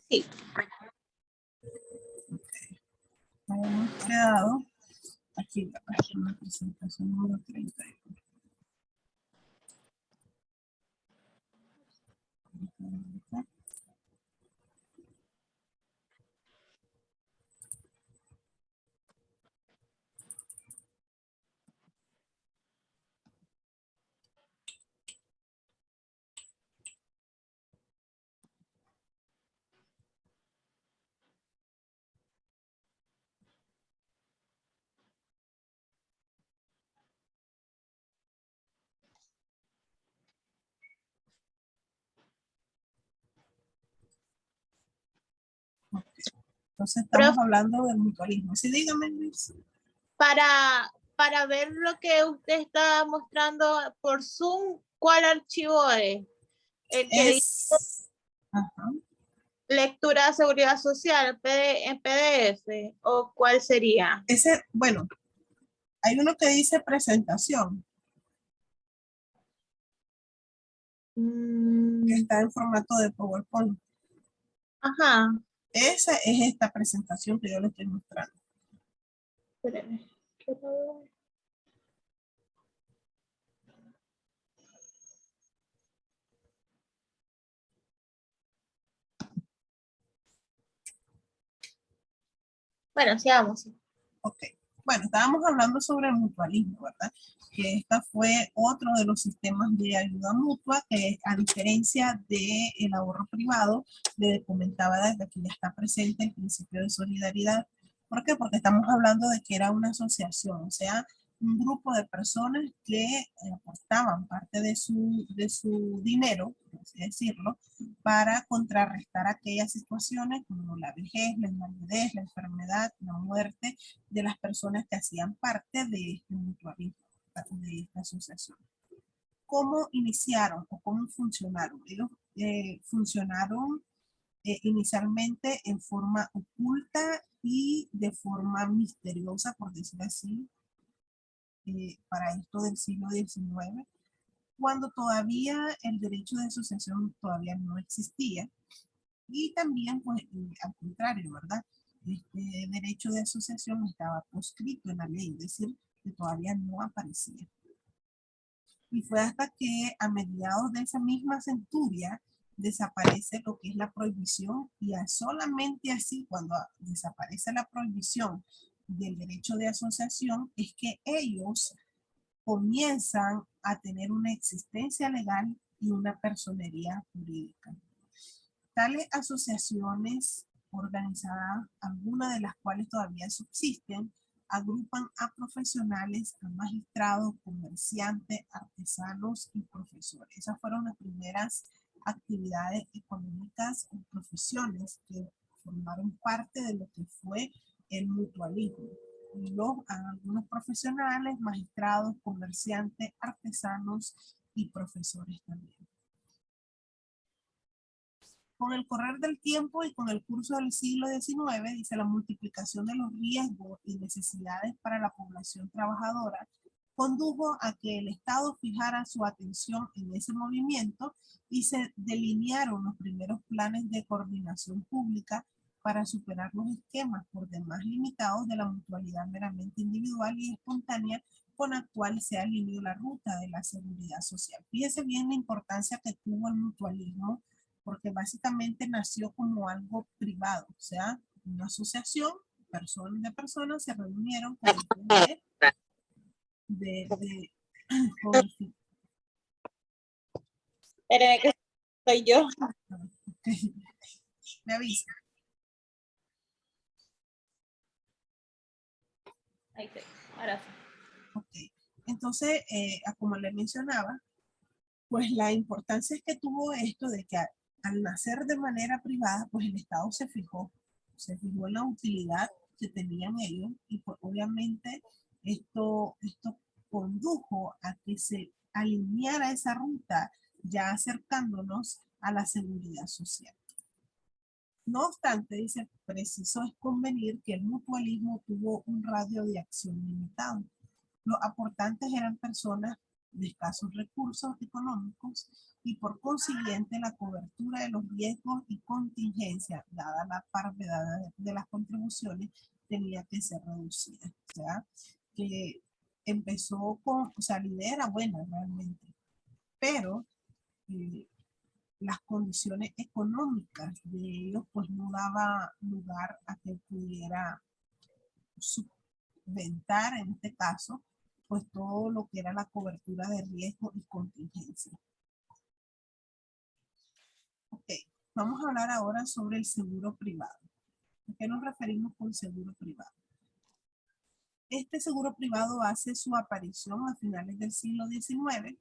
Sí. Hemos quedado aquí en la presentación número 31. Entonces estamos hablando del mutualismo. Sí, dígame, Luis. Para ver lo que usted está mostrando por Zoom, ¿cuál archivo es? El que dice lectura de seguridad social en PDF, ¿o cuál sería? Ese, bueno, hay uno que dice presentación. Que está en formato de PowerPoint. Ajá. Esa es esta presentación que yo le estoy mostrando. Espérenme. Bueno, sigamos. Ok. Bueno, estábamos hablando sobre el mutualismo, ¿verdad? Que esta fue otro de los sistemas de ayuda mutua que, a diferencia del ahorro privado, le comentaba desde que ya está presente el principio de solidaridad. ¿Por qué? Porque estamos hablando de que era una asociación, o sea, un grupo de personas que aportaban parte de su dinero, por así decirlo, para contrarrestar aquellas situaciones como la vejez, la invalidez, la enfermedad, la muerte de las personas que hacían parte de este mutualismo, de esta asociación. ¿Cómo iniciaron o cómo funcionaron? Ellos funcionaron inicialmente en forma oculta y de forma misteriosa, por decir así, para esto del siglo XIX, cuando todavía el derecho de asociación todavía no existía. Y también, pues, al contrario, ¿verdad? Este derecho de asociación estaba proscrito en la ley, es decir, que todavía no aparecía. Y fue hasta que a mediados de esa misma centuria desaparece lo que es la prohibición y solamente así cuando desaparece la prohibición del derecho de asociación es que ellos comienzan a tener una existencia legal y una personería jurídica. Tales asociaciones organizadas, algunas de las cuales todavía subsisten, agrupan a profesionales, a magistrados, comerciantes, artesanos y profesores. Esas fueron las primeras actividades económicas o profesiones que formaron parte de lo que fue el mutualismo. Algunos profesionales, magistrados, comerciantes, artesanos y profesores también. Con el correr del tiempo y con el curso del siglo XIX, dice, la multiplicación de los riesgos y necesidades para la población trabajadora condujo a que el Estado fijara su atención en ese movimiento y se delinearon los primeros planes de coordinación pública para superar los esquemas por demás limitados de la mutualidad meramente individual y espontánea con la cual se alineó la ruta de la seguridad social. Fíjese bien la importancia que tuvo el mutualismo, porque básicamente nació como algo privado, o sea, una asociación, de personas se reunieron con el fin con el fin. Espérenme que soy yo. Okay. Me avisa. Ahí está, ahora sí. Ok, entonces, como le mencionaba, pues la importancia es que tuvo esto de que al nacer de manera privada, pues el Estado se fijó en la utilidad que tenían ellos y pues obviamente esto condujo a que se alineara esa ruta ya acercándonos a la seguridad social. No obstante, dice, preciso es convenir que el mutualismo tuvo un radio de acción limitado. Los aportantes eran personas de escasos recursos económicos y por consiguiente la cobertura de los riesgos y contingencias, dada la parvedad de las contribuciones, tenía que ser reducida. O sea, que empezó con, o sea, la idea era buena realmente, pero las condiciones económicas de ellos pues no daba lugar a que pudiera subventar en este caso pues todo lo que era la cobertura de riesgo y contingencia. Ok, vamos a hablar ahora sobre el seguro privado. ¿A qué nos referimos con seguro privado? Este seguro privado hace su aparición a finales del siglo XIX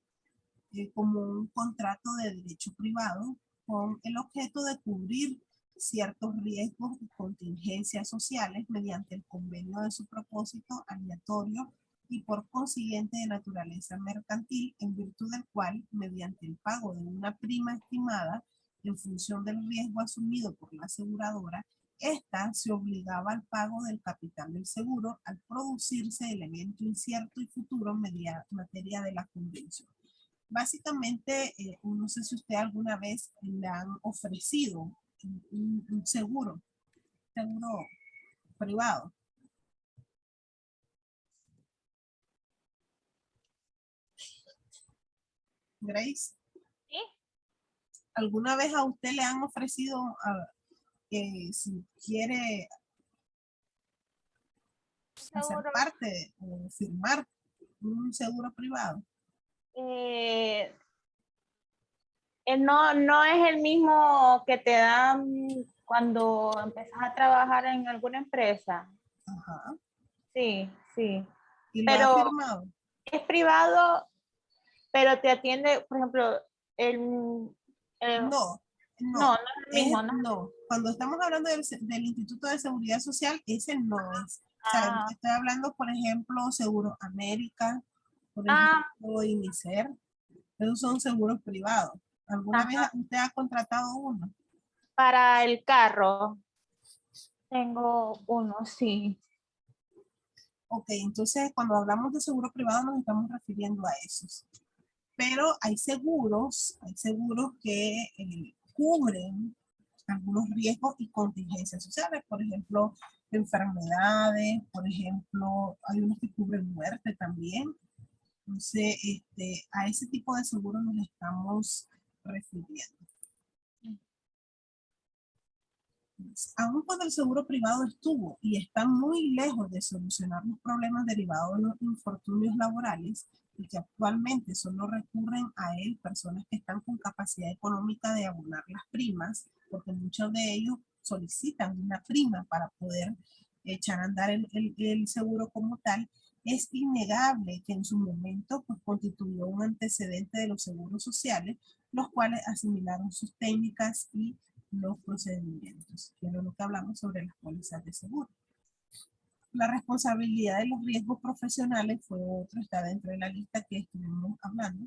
como un contrato de derecho privado con el objeto de cubrir ciertos riesgos y contingencias sociales mediante el convenio de su propósito aleatorio y por consiguiente de naturaleza mercantil, en virtud del cual, mediante el pago de una prima estimada en función del riesgo asumido por la aseguradora, esta se obligaba al pago del capital del seguro al producirse el evento incierto y futuro en materia de la convención. Básicamente, no sé si usted alguna vez le han ofrecido un seguro privado. Grace, ¿Sí? ¿alguna vez a usted le han ofrecido si quiere hacer Seguro. parte o firmar un seguro privado? No es el mismo que te dan cuando empiezas a trabajar en alguna empresa. Ajá. Sí, sí. ¿Y lo ha Pero firmado? es privado, pero te atiende, por ejemplo, el- No, no, no no, es el mismo, ¿no? no. Cuando estamos hablando del Instituto de Seguridad Social, ese no es. O sea, Ah, estoy hablando, por ejemplo, Seguro América, por ah, ejemplo, Inicer. Esos son seguros privados. ¿Alguna vez ajá. usted ha contratado uno? Para el carro tengo uno, sí. Ok, entonces cuando hablamos de seguro privado nos estamos refiriendo a esos. Pero hay seguros que cubren algunos riesgos y contingencias sociales, por ejemplo, enfermedades, por ejemplo, hay unos que cubren muerte también. Entonces, a ese tipo de seguros nos estamos refiriendo. Aun cuando el seguro privado estuvo y está muy lejos de solucionar los problemas derivados de los infortunios laborales y que actualmente solo recurren a él personas que están con capacidad económica de abonar las primas, porque muchos de ellos solicitan una prima para poder echar a andar el seguro como tal, es innegable que en su momento pues, constituyó un antecedente de los seguros sociales, los cuales asimilaron sus técnicas y los procedimientos, que es lo que hablamos sobre las pólizas de seguro. La responsabilidad de los riesgos profesionales fue otro, está dentro de la lista que estuvimos hablando.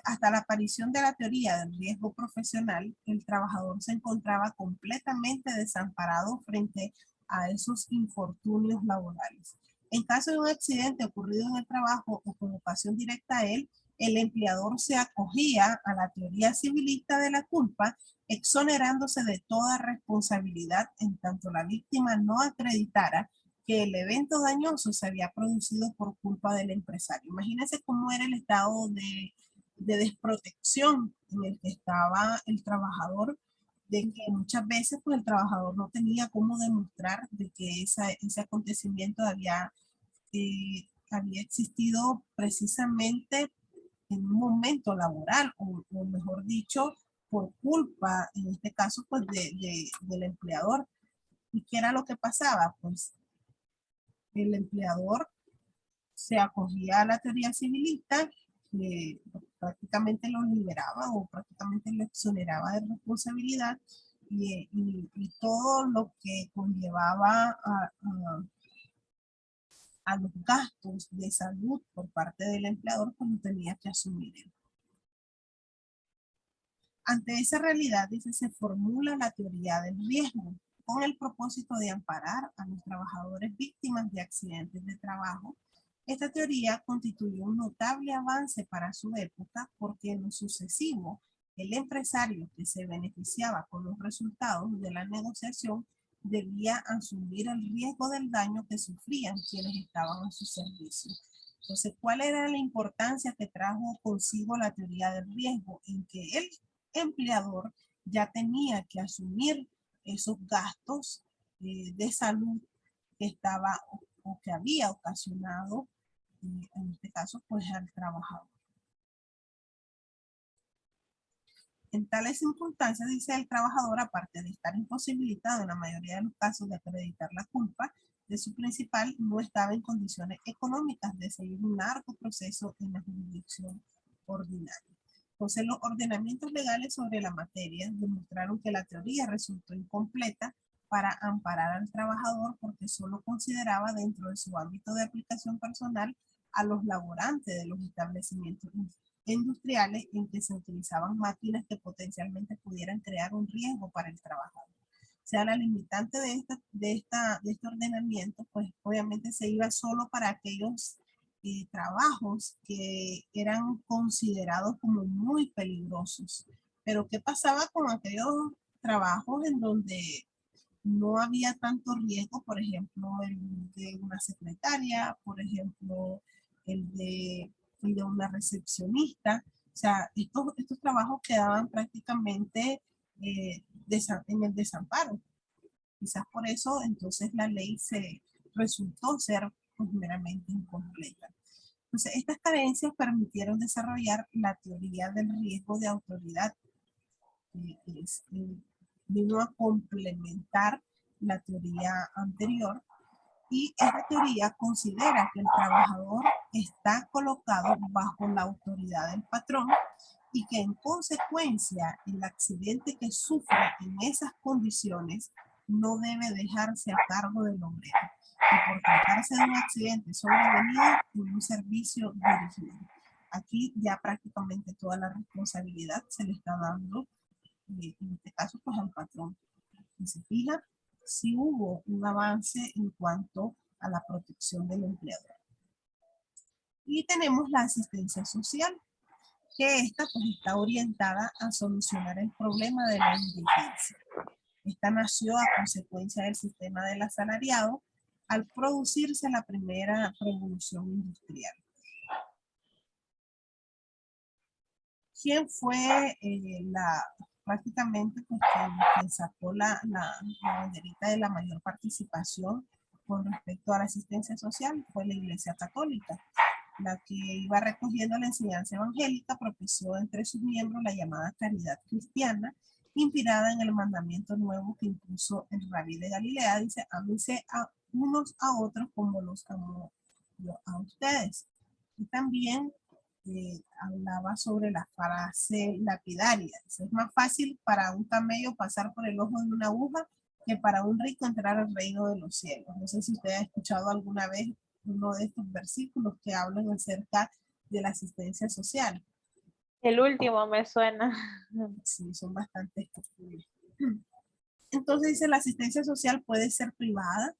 Hasta la aparición de la teoría del riesgo profesional, el trabajador se encontraba completamente desamparado frente a esos infortunios laborales. En caso de un accidente ocurrido en el trabajo o con ocasión directa a él, el empleador se acogía a la teoría civilista de la culpa, exonerándose de toda responsabilidad en tanto la víctima no acreditara que el evento dañoso se había producido por culpa del empresario. Imagínense cómo era el estado de desprotección en el que estaba el trabajador, de que muchas veces pues, el trabajador no tenía cómo demostrar de que ese acontecimiento había existido precisamente en un momento laboral, o mejor dicho, por culpa, en este caso, pues del empleador. ¿Y qué era lo que pasaba? Pues el empleador se acogía a la teoría civilista, que prácticamente lo liberaba o prácticamente lo exoneraba de responsabilidad y todo lo que conllevaba a los gastos de salud por parte del empleador, pues lo tenía que asumir él. Ante esa realidad, dice, se formula la teoría del riesgo con el propósito de amparar a los trabajadores víctimas de accidentes de trabajo Esta teoría constituyó un notable avance para su época porque en lo sucesivo el empresario que se beneficiaba con los resultados de la negociación debía asumir el riesgo del daño que sufrían quienes estaban a su servicio. Entonces, ¿cuál era la importancia que trajo consigo la teoría del riesgo? En que el empleador ya tenía que asumir esos gastos de salud que estaba o que había ocasionado, en este caso, pues al trabajador. En tales circunstancias, dice el trabajador, aparte de estar imposibilitado en la mayoría de los casos de acreditar la culpa de su principal, no estaba en condiciones económicas de seguir un largo proceso en la jurisdicción ordinaria. Entonces, los ordenamientos legales sobre la materia demostraron que la teoría resultó incompleta para amparar al trabajador porque solo consideraba dentro de su ámbito de aplicación personal a los laborantes de los establecimientos industriales en que se utilizaban máquinas que potencialmente pudieran crear un riesgo para el trabajador. O sea, la limitante de este ordenamiento, pues obviamente se iba solo para aquellos trabajos que eran considerados como muy peligrosos. Pero ¿qué pasaba con aquellos trabajos en donde no había tanto riesgo? Por ejemplo, el de una secretaria, por ejemplo, el de una recepcionista. O sea, estos trabajos quedaban prácticamente en el desamparo. Quizás por eso entonces la ley resultó ser pues, meramente incompleta. Entonces, estas carencias permitieron desarrollar la teoría del riesgo de autoridad, que vino a complementar la teoría anterior, y esta teoría considera que el trabajador está colocado bajo la autoridad del patrón y que en consecuencia el accidente que sufre en esas condiciones no debe dejarse a cargo del obrero, y por tratarse de un accidente sobrevenido en un servicio dirigido. Aquí ya prácticamente toda la responsabilidad se le está dando, en este caso, pues al patrón. Y se fija, si hubo un avance en cuanto a la protección del empleador. Y tenemos la asistencia social, que esta pues está orientada a solucionar el problema de la indigencia. Esta nació a consecuencia del sistema del asalariado al producirse la primera revolución industrial. ¿Quién fue prácticamente pues, quien sacó la banderita de la mayor participación con respecto a la asistencia social? Fue la Iglesia Católica, la que iba recogiendo la enseñanza evangélica, propició entre sus miembros la llamada caridad cristiana, inspirada en el mandamiento nuevo que impuso el Rabí de Galilea. Dice, ámense a unos a otros como los amo yo a ustedes. Y también hablaba sobre la frase lapidaria. Es más fácil para un camello pasar por el ojo de una aguja que para un rico entrar al reino de los cielos. No sé si usted ha escuchado alguna vez uno de estos versículos que hablan acerca de la asistencia social. El último me suena. Sí, son bastante estudios. Entonces dice, la asistencia social puede ser privada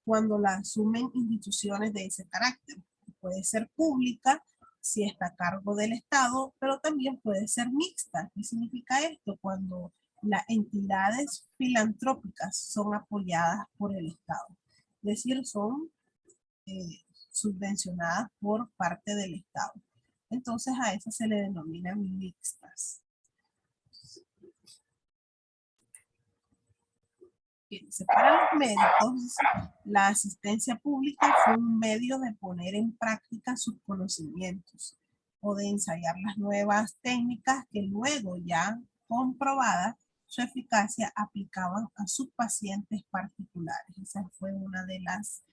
cuando la asumen instituciones de ese carácter. Puede ser pública si está a cargo del Estado, pero también puede ser mixta. ¿Qué significa esto? Cuando las entidades filantrópicas son apoyadas por el Estado. Es decir, son subvencionadas por parte del Estado. Entonces a esas se le denominan mixtas. Para los médicos, la asistencia pública fue un medio de poner en práctica sus conocimientos o de ensayar las nuevas técnicas que luego, ya comprobada su eficacia, aplicaban a sus pacientes particulares. Esa fue una de las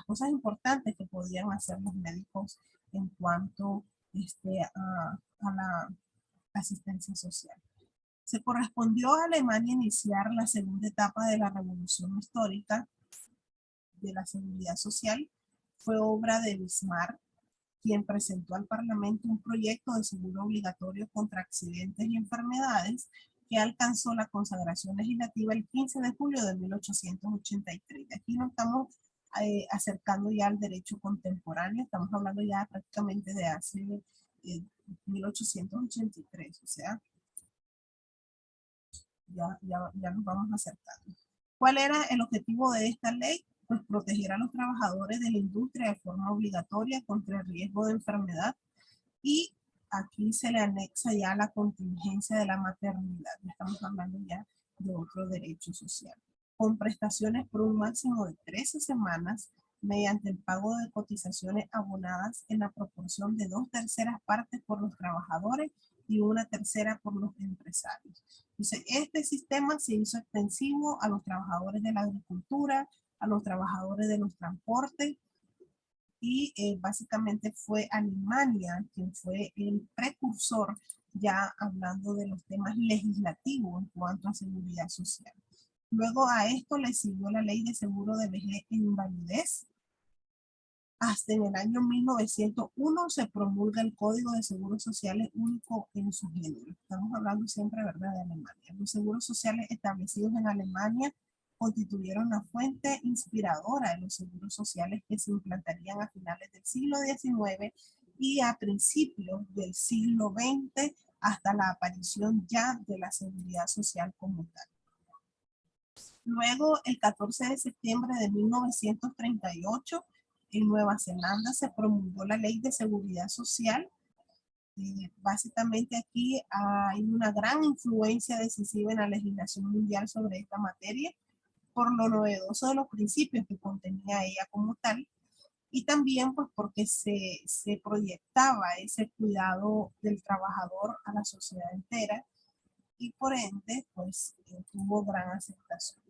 cosas importantes que podían hacer los médicos en cuanto a la asistencia social. Se correspondió a Alemania iniciar la segunda etapa de la revolución histórica de la seguridad social. Fue obra de Bismarck, quien presentó al Parlamento un proyecto de seguro obligatorio contra accidentes y enfermedades que alcanzó la consagración legislativa el 15 de julio de 1883. Aquí notamos acercando ya al derecho contemporáneo. Estamos hablando ya prácticamente de hace 1883, o sea, ya nos vamos acercando. ¿Cuál era el objetivo de esta ley? Pues proteger a los trabajadores de la industria de forma obligatoria contra el riesgo de enfermedad, y aquí se le anexa ya la contingencia de la maternidad. Estamos hablando ya de otro derecho social. Con prestaciones por un máximo de 13 semanas mediante el pago de cotizaciones abonadas en la proporción de 2/3 partes por los trabajadores y 1/3 por los empresarios. Entonces, este sistema se hizo extensivo a los trabajadores de la agricultura, a los trabajadores de los transportes, y básicamente fue Alemania quien fue el precursor, ya hablando de los temas legislativos en cuanto a seguridad social. Luego a esto le siguió la ley de seguro de vejez e invalidez. Hasta en el año 1901 se promulga el Código de Seguros Sociales único en su género. Estamos hablando siempre, ¿verdad?, de Alemania. Los seguros sociales establecidos en Alemania constituyeron la fuente inspiradora de los seguros sociales que se implantarían a finales del siglo XIX y a principios del siglo XX, hasta la aparición ya de la seguridad social como tal. Luego, el 14 de septiembre de 1938, en Nueva Zelanda se promulgó la Ley de Seguridad Social. Básicamente aquí hay una gran influencia decisiva en la legislación mundial sobre esta materia, por lo novedoso de los principios que contenía ella como tal, y también pues porque se proyectaba ese cuidado del trabajador a la sociedad entera, y por ende pues tuvo gran aceptación.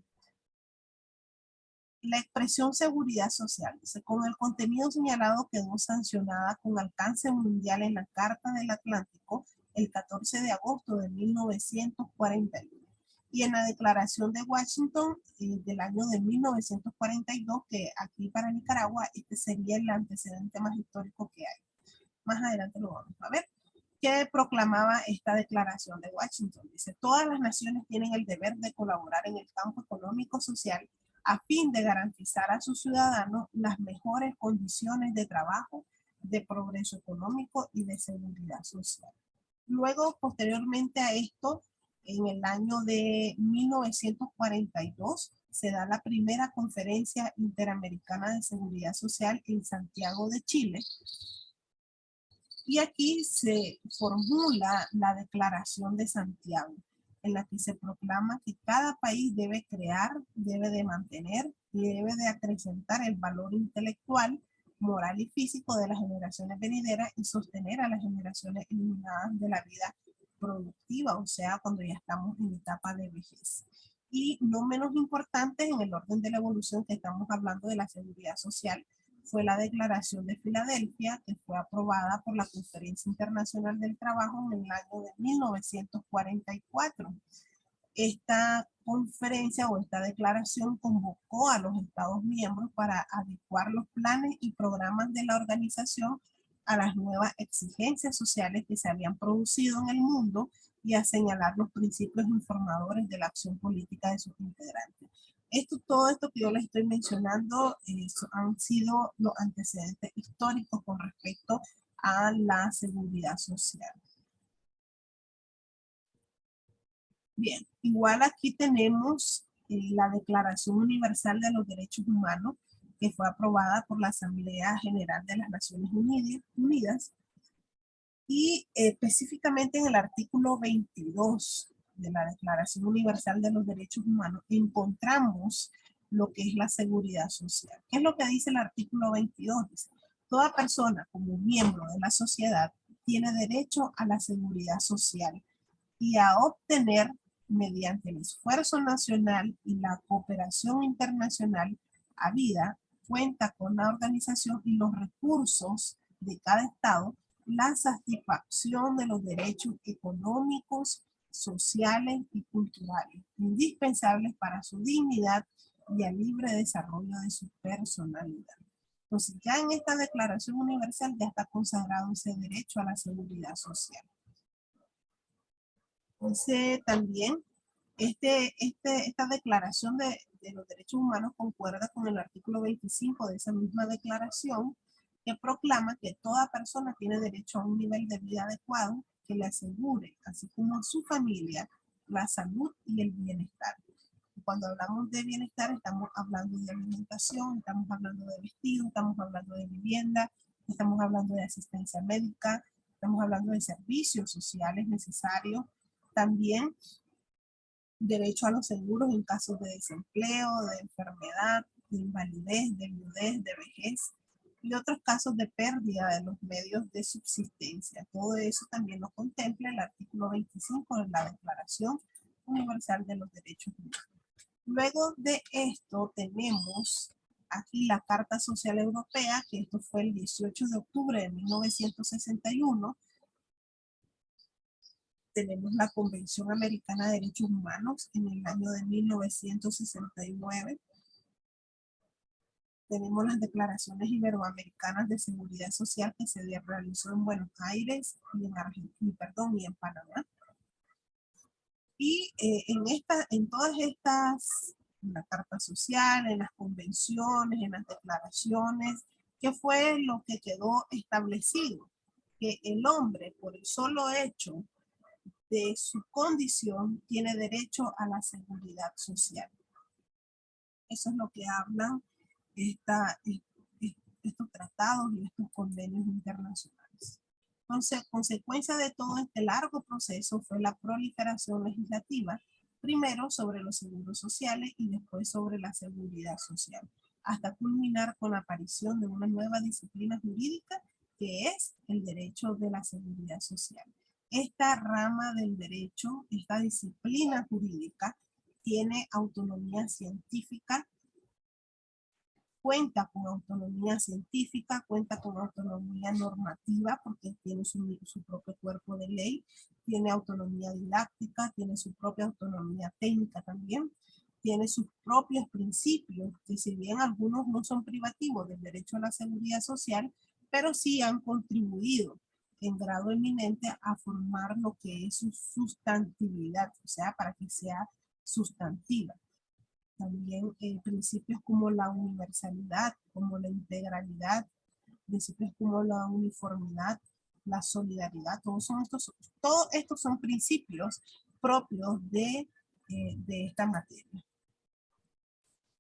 La expresión seguridad social, dice, con el contenido señalado quedó sancionada con alcance mundial en la Carta del Atlántico el 14 de agosto de 1941. Y en la Declaración de Washington del año de 1942, que aquí para Nicaragua este sería el antecedente más histórico que hay. Más adelante lo vamos a ver. ¿Qué proclamaba esta Declaración de Washington? Dice, todas las naciones tienen el deber de colaborar en el campo económico-social a fin de garantizar a sus ciudadanos las mejores condiciones de trabajo, de progreso económico y de seguridad social. Luego, posteriormente a esto, en el año de 1942, se da la primera Conferencia Interamericana de Seguridad Social en Santiago de Chile. Y aquí se formula la Declaración de Santiago, en la que se proclama que cada país debe crear, debe de mantener y debe de acrecentar el valor intelectual, moral y físico de las generaciones venideras y sostener a las generaciones eliminadas de la vida productiva, o sea, cuando ya estamos en etapa de vejez. Y no menos importante en el orden de la evolución que estamos hablando de la seguridad social, fue la Declaración de Filadelfia, que fue aprobada por la Conferencia Internacional del Trabajo en el año de 1944. Esta conferencia o esta declaración convocó a los Estados miembros para adecuar los planes y programas de la organización a las nuevas exigencias sociales que se habían producido en el mundo y a señalar los principios informadores de la acción política de sus integrantes. Todo esto que yo les estoy mencionando han sido los antecedentes históricos con respecto a la seguridad social. Bien, igual aquí tenemos la Declaración Universal de los Derechos Humanos, que fue aprobada por la Asamblea General de las Naciones Unidas, y específicamente en el artículo 22 de la Declaración Universal de los Derechos Humanos encontramos lo que es la seguridad social. ¿Qué es lo que dice el artículo 22? Dice, toda persona como miembro de la sociedad tiene derecho a la seguridad social y a obtener mediante el esfuerzo nacional y la cooperación internacional habida, cuenta con la organización y los recursos de cada estado, la satisfacción de los derechos económicos, sociales y culturales, indispensables para su dignidad y al libre desarrollo de su personalidad. Entonces, ya en esta Declaración Universal ya está consagrado ese derecho a la seguridad social. Dice también Esta declaración de los derechos humanos concuerda con el artículo 25 de esa misma declaración, que proclama que toda persona tiene derecho a un nivel de vida adecuado que le asegure, así como a su familia, la salud y el bienestar. Cuando hablamos de bienestar, estamos hablando de alimentación, estamos hablando de vestido, estamos hablando de vivienda, estamos hablando de asistencia médica, estamos hablando de servicios sociales necesarios. También derecho a los seguros en casos de desempleo, de enfermedad, de invalidez, de viudez, de vejez y otros casos de pérdida de los medios de subsistencia. Todo eso también lo contempla el artículo 25 de la Declaración Universal de los Derechos Humanos. Luego de esto tenemos aquí la Carta Social Europea, que esto fue el 18 de octubre de 1961. Tenemos la Convención Americana de Derechos Humanos en el año de 1969. Tenemos las Declaraciones Iberoamericanas de Seguridad Social que se realizó en Buenos Aires y en Panamá. Y en todas estas, en la Carta Social, en las convenciones, en las declaraciones, ¿qué fue lo que quedó establecido? Que el hombre, por el solo hecho de su condición, tiene derecho a la seguridad social. Eso es lo que hablan estos tratados y estos convenios internacionales. Entonces, consecuencia de todo este largo proceso fue la proliferación legislativa, primero sobre los seguros sociales y después sobre la seguridad social, hasta culminar con la aparición de una nueva disciplina jurídica que es el derecho de la seguridad social. Esta rama del derecho, esta disciplina jurídica, tiene autonomía científica, cuenta con autonomía científica, cuenta con autonomía normativa porque tiene su propio cuerpo de ley, tiene autonomía didáctica, tiene su propia autonomía técnica también, tiene sus propios principios, que si bien algunos no son privativos del derecho a la seguridad social, pero sí han contribuido en grado eminente a formar lo que es su sustantividad, o sea, para que sea sustantiva. También principios como la universalidad, como la integralidad, principios como la uniformidad, la solidaridad, todos estos son principios propios de esta materia.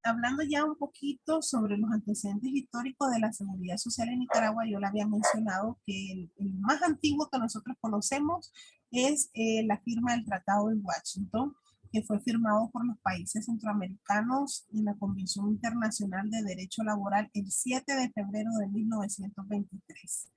Hablando ya un poquito sobre los antecedentes históricos de la seguridad social en Nicaragua, yo le había mencionado que el más antiguo que nosotros conocemos es la firma del Tratado de Washington, que fue firmado por los países centroamericanos en la Convención Internacional de Derecho Laboral el 7 de febrero de 1923.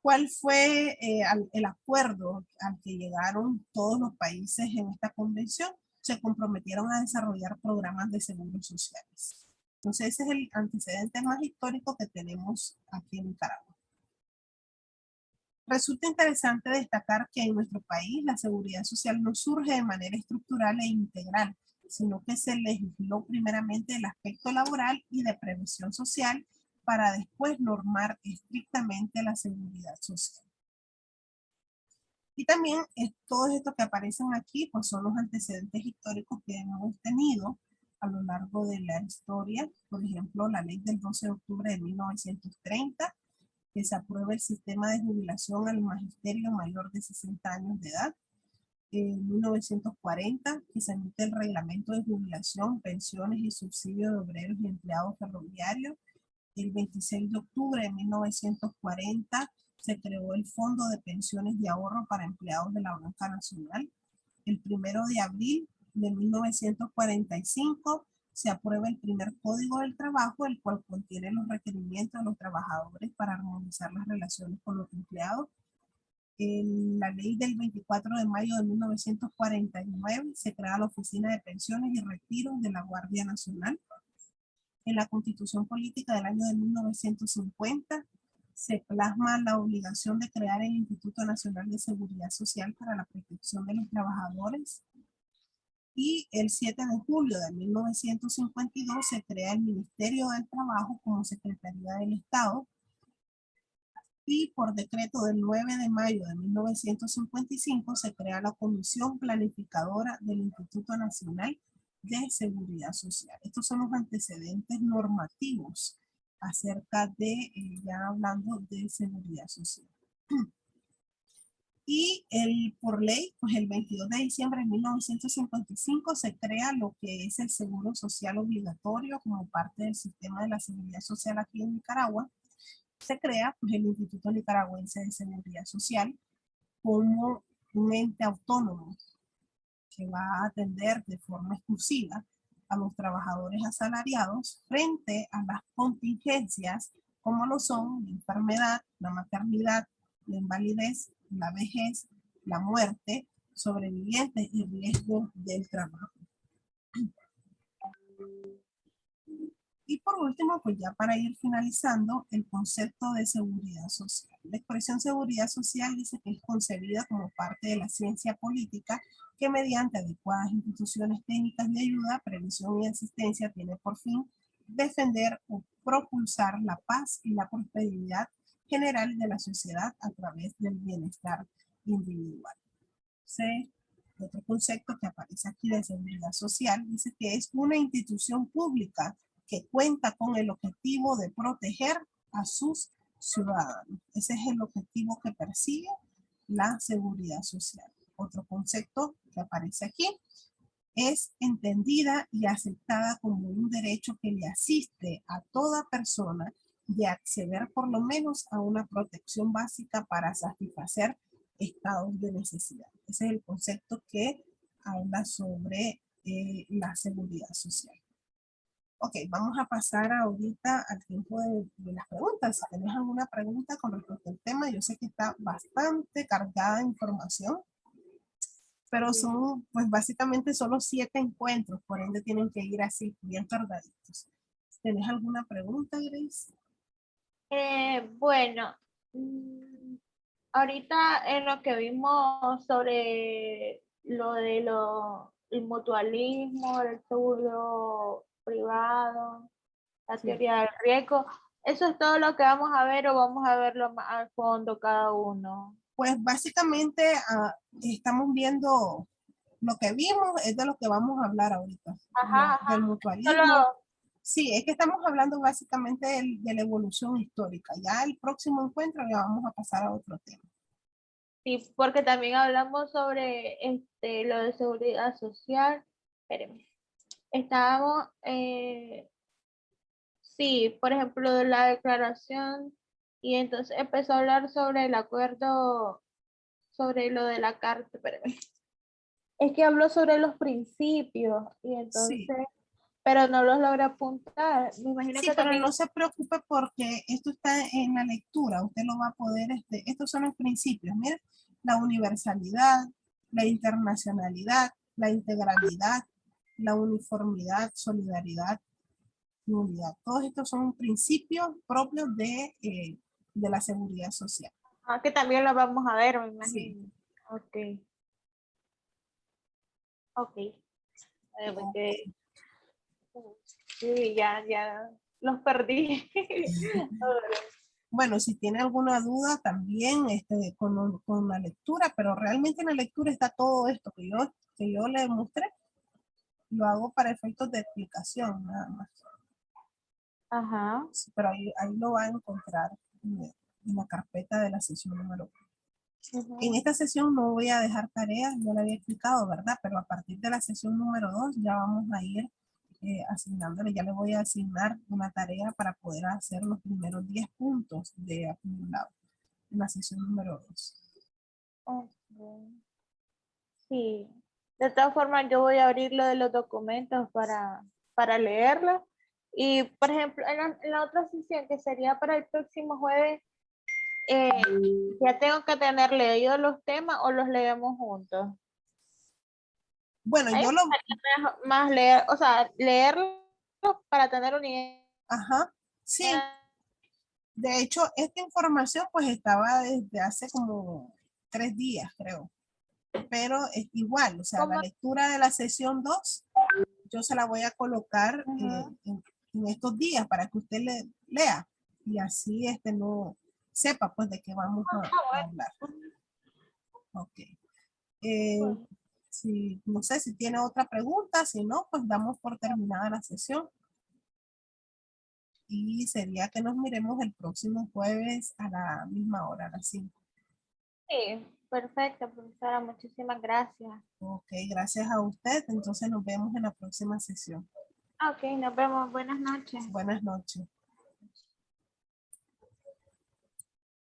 ¿Cuál fue el acuerdo al que llegaron todos los países en esta convención? Se comprometieron a desarrollar programas de seguros sociales. Entonces ese es el antecedente más histórico que tenemos aquí en Nicaragua. Resulta interesante destacar que en nuestro país la seguridad social no surge de manera estructural e integral, sino que se legisló primeramente el aspecto laboral y de previsión social para después normar estrictamente la seguridad social. Y también todos estos que aparecen aquí pues son los antecedentes históricos que hemos tenido a lo largo de la historia. Por ejemplo, la ley del 12 de octubre de 1930, que se aprueba el sistema de jubilación al magisterio mayor de 60 años de edad. En 1940, que se emite el reglamento de jubilación, pensiones y subsidios de obreros y empleados ferroviarios. El 26 de octubre de 1940 se creó el Fondo de Pensiones de Ahorro para Empleados de la Banca Nacional. El 1 de abril de 1945 se aprueba el primer Código del Trabajo, el cual contiene los requerimientos de los trabajadores para armonizar las relaciones con los empleados. En la ley del 24 de mayo de 1949 se crea la Oficina de Pensiones y Retiros de la Guardia Nacional. En la Constitución Política del año de 1950 se plasma la obligación de crear el Instituto Nacional de Seguridad Social para la protección de los trabajadores. Y el 7 de julio de 1952 se crea el Ministerio del Trabajo como Secretaría del Estado. Y por decreto del 9 de mayo de 1955 se crea la Comisión Planificadora del Instituto Nacional de Seguridad Social. Estos son los antecedentes normativos acerca de, ya hablando de seguridad social. Y por ley, pues el 22 de diciembre de 1955 se crea lo que es el Seguro Social Obligatorio como parte del sistema de la seguridad social aquí en Nicaragua. Se crea pues, el Instituto Nicaragüense de Seguridad Social como un ente autónomo que va a atender de forma exclusiva a los trabajadores asalariados frente a las contingencias como lo son la enfermedad, la maternidad, la invalidez, la vejez, la muerte, sobrevivientes y riesgo del trabajo. Y por último, pues ya para ir finalizando, el concepto de seguridad social. La expresión seguridad social dice que es concebida como parte de la ciencia política que mediante adecuadas instituciones técnicas de ayuda, previsión y asistencia tiene por fin defender o propulsar la paz y la prosperidad general de la sociedad a través del bienestar individual. ¿Sí? Otro concepto que aparece aquí de seguridad social dice que es una institución pública que cuenta con el objetivo de proteger a sus ciudadanos. Ese es el objetivo que persigue la seguridad social. Otro concepto que aparece aquí es entendida y aceptada como un derecho que le asiste a toda persona de acceder por lo menos a una protección básica para satisfacer estados de necesidad. Ese es el concepto que habla sobre la seguridad social. Ok, vamos a pasar ahorita al tiempo de las preguntas. Si tenés alguna pregunta con respecto al tema, yo sé que está bastante cargada de información, pero son, pues básicamente solo 7 encuentros, por ende tienen que ir así, bien cargaditos. ¿Tenés alguna pregunta, Grace? Bueno, ahorita en lo que vimos sobre lo de el mutualismo, el seguro privado, la teoría del riesgo, ¿eso es todo lo que vamos a ver o vamos a verlo más al fondo cada uno? Pues básicamente estamos viendo lo que vimos, es de lo que vamos a hablar ahorita, Ajá, ajá. del mutualismo. Solo, Sí, es que estamos hablando básicamente de la evolución histórica. Ya el próximo encuentro ya vamos a pasar a otro tema. sí, porque también hablamos sobre lo de seguridad social. Espérenme. Estábamos, sí, por ejemplo, de la declaración, y entonces empezó a hablar sobre el acuerdo, sobre lo de la carta, espérenme. Es que habló sobre los principios, y entonces, Sí, pero no los logré apuntar. Me imagino sí, que pero también, no se preocupe porque esto está en la lectura. Usted lo va a poder, estos son los principios. Mira, la universalidad, la internacionalidad, la integralidad, la uniformidad, solidaridad, unidad. Todos estos son principios propios de la seguridad social. que también lo vamos a ver, me Sí. imagino. Ok, ok. Porque, sí, ya los perdí. Bueno, si tiene alguna duda también con la lectura, pero realmente en la lectura está todo esto que yo le mostré. Lo hago para efectos de explicación, nada más. Ajá. Sí, pero ahí lo va a encontrar en la carpeta de la sesión número 1. En esta sesión no voy a dejar tareas, ya lo había explicado, ¿verdad? Pero a partir de la sesión número 2 ya vamos a ir asignándole, ya le voy a asignar una tarea para poder hacer los primeros 10 puntos de acumulado en la sesión número 2. Okay. Sí. De todas formas, yo voy a abrir lo de los documentos para leerlo. Y, por ejemplo, en la otra sesión, que sería para el próximo jueves, ya tengo que tener leídos los temas o los leemos juntos. Bueno, Ahí yo lo... más leer, o sea, leerlo para tener una idea. Ajá, sí. De hecho, esta información pues estaba desde hace como 3 días, creo. Pero es igual, o sea, la ¿Cómo? lectura de la sesión 2 yo se la voy a colocar en estos días para que usted lea y así no, sepa pues de qué vamos a hablar. Ok. Bueno, Si, no sé si tiene otra pregunta, si no, pues damos por terminada la sesión. Y sería que nos miremos el próximo jueves a la misma hora, a las 5. sí, perfecto, profesora, muchísimas gracias. Ok, gracias a usted. Entonces nos vemos en la próxima sesión. Ok, nos vemos. Buenas noches. Buenas noches.